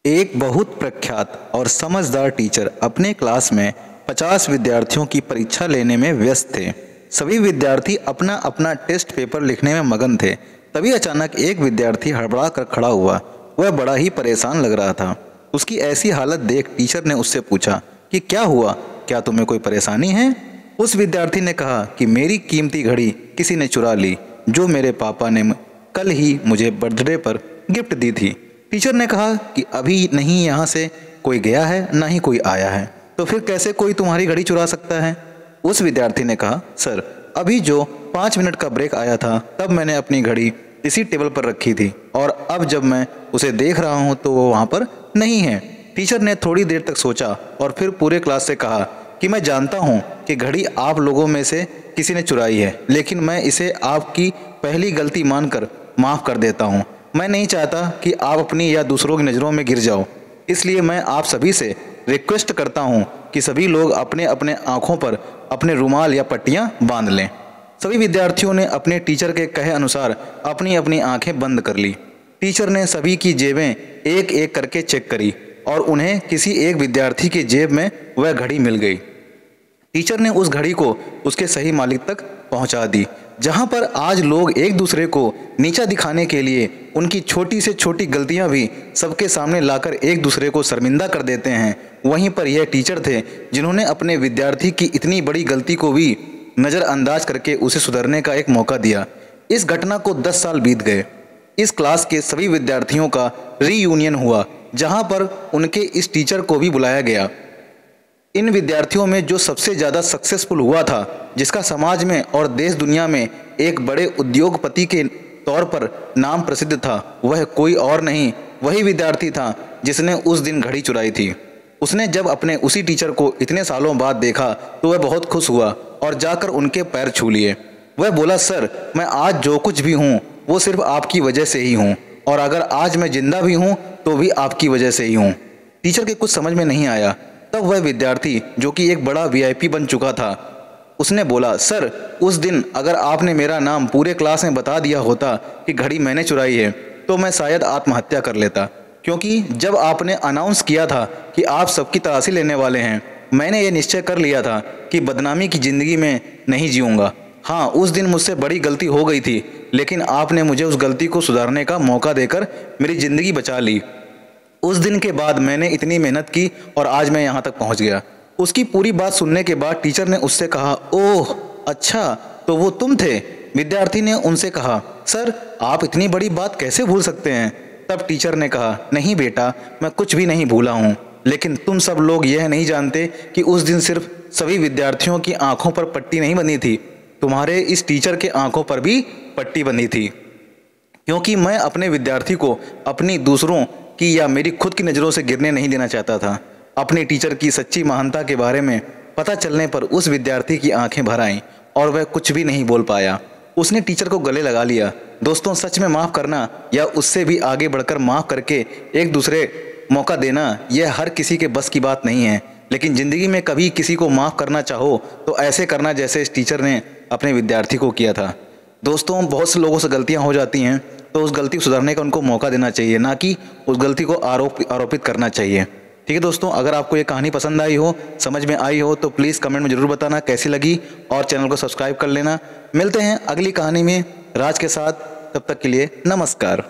एक बहुत प्रख्यात और समझदार टीचर अपने क्लास में 50 विद्यार्थियों की परीक्षा लेने में व्यस्त थे। सभी विद्यार्थी अपना अपना टेस्ट पेपर लिखने में मगन थे। तभी अचानक एक विद्यार्थी हड़बड़ा कर खड़ा हुआ। वह बड़ा ही परेशान लग रहा था। उसकी ऐसी हालत देख टीचर ने उससे पूछा कि क्या हुआ, क्या तुम्हें कोई परेशानी है? उस विद्यार्थी ने कहा कि मेरी कीमती घड़ी किसी ने चुरा ली, जो मेरे पापा ने कल ही मुझे बर्थडे पर गिफ्ट दी थी। टीचर ने कहा कि अभी नहीं यहाँ से कोई गया है, ना ही कोई आया है, तो फिर कैसे कोई तुम्हारी घड़ी चुरा सकता है? उस विद्यार्थी ने कहा, सर अभी जो 5 मिनट का ब्रेक आया था तब मैंने अपनी घड़ी इसी टेबल पर रखी थी और अब जब मैं उसे देख रहा हूँ तो वो वहाँ पर नहीं है। टीचर ने थोड़ी देर तक सोचा और फिर पूरे क्लास से कहा कि मैं जानता हूँ कि घड़ी आप लोगों में से किसी ने चुराई है, लेकिन मैं इसे आपकी पहली गलती मानकर माफ़ कर देता हूँ। मैं नहीं चाहता कि आप अपनी या दूसरों की नज़रों में गिर जाओ, इसलिए मैं आप सभी से रिक्वेस्ट करता हूँ कि सभी लोग अपने अपने आँखों पर अपने रुमाल या पट्टियाँ बांध लें। सभी विद्यार्थियों ने अपने टीचर के कहे अनुसार अपनी अपनी आंखें बंद कर ली। टीचर ने सभी की जेबें एक एक करके चेक करी और उन्हें किसी एक विद्यार्थी की जेब में वह घड़ी मिल गई। टीचर ने उस घड़ी को उसके सही मालिक तक पहुंचा दी। जहां पर आज लोग एक दूसरे को नीचा दिखाने के लिए उनकी छोटी से छोटी गलतियां भी सबके सामने लाकर एक दूसरे को शर्मिंदा कर देते हैं, वहीं पर यह टीचर थे जिन्होंने अपने विद्यार्थी की इतनी बड़ी गलती को भी नज़रअंदाज करके उसे सुधरने का एक मौका दिया। इस घटना को 10 साल बीत गए। इस क्लास के सभी विद्यार्थियों का रीयूनियन हुआ, जहां पर उनके इस टीचर को भी बुलाया गया। इन विद्यार्थियों में जो सबसे ज़्यादा सक्सेसफुल हुआ था, जिसका समाज में और देश दुनिया में एक बड़े उद्योगपति के तौर पर नाम प्रसिद्ध था, वह कोई और नहीं, वही विद्यार्थी था जिसने उस दिन घड़ी चुराई थी। उसने जब अपने उसी टीचर को इतने सालों बाद देखा तो वह बहुत खुश हुआ और जाकर उनके पैर छू लिए। वह बोला, सर मैं आज जो कुछ भी हूँ वो सिर्फ आपकी वजह से ही हूँ, और अगर आज मैं जिंदा भी हूँ तो भी आपकी वजह से ही हूँ। टीचर के कुछ समझ में नहीं आया। तब वह विद्यार्थी जो कि एक बड़ा वीआईपी बन चुका था, उसने बोला, सर उस दिन अगर आपने मेरा नाम पूरे क्लास में बता दिया होता कि घड़ी मैंने चुराई है तो मैं शायद आत्महत्या कर लेता, क्योंकि जब आपने अनाउंस किया था कि आप सबकी तलाशी लेने वाले हैं, मैंने ये निश्चय कर लिया था कि बदनामी की ज़िंदगी में नहीं जीऊँगा। हाँ, उस दिन मुझसे बड़ी गलती हो गई थी, लेकिन आपने मुझे उस गलती को सुधारने का मौका देकर मेरी ज़िंदगी बचा ली। उस दिन के बाद मैंने इतनी मेहनत की और आज मैं यहाँ तक पहुँच गया। उसकी पूरी बात सुनने के बाद टीचर ने उससे कहा, ओह अच्छा, तो वो तुम थे? विद्यार्थी ने उनसे कहा, सर आप इतनी बड़ी बात कैसे भूल सकते हैं? तब टीचर ने कहा, नहीं बेटा, मैं कुछ भी नहीं भूला हूँ, लेकिन तुम सब लोग यह नहीं जानते कि उस दिन सिर्फ सभी विद्यार्थियों की आंखों पर पट्टी नहीं बंधी थी, तुम्हारे इस टीचर के आंखों पर भी पट्टी बंधी थी, क्योंकि मैं अपने विद्यार्थी को अपनी, दूसरों की या मेरी खुद की नज़रों से गिरने नहीं देना चाहता था। अपने टीचर की सच्ची महानता के बारे में पता चलने पर उस विद्यार्थी की आंखें भर आईं और वह कुछ भी नहीं बोल पाया। उसने टीचर को गले लगा लिया। दोस्तों, सच में माफ़ करना या उससे भी आगे बढ़कर माफ़ करके एक दूसरे मौका देना, यह हर किसी के बस की बात नहीं है, लेकिन ज़िंदगी में कभी किसी को माफ़ करना चाहो तो ऐसे करना जैसे इस टीचर ने अपने विद्यार्थी को किया था। दोस्तों, बहुत से लोगों से गलतियाँ हो जाती हैं, तो उस गलती को सुधारने का उनको मौका देना चाहिए, ना कि उस गलती को आरोपित करना चाहिए। ठीक है दोस्तों, अगर आपको ये कहानी पसंद आई हो, समझ में आई हो, तो प्लीज़ कमेंट में ज़रूर बताना कैसी लगी और चैनल को सब्सक्राइब कर लेना। मिलते हैं अगली कहानी में राज के साथ, तब तक के लिए नमस्कार।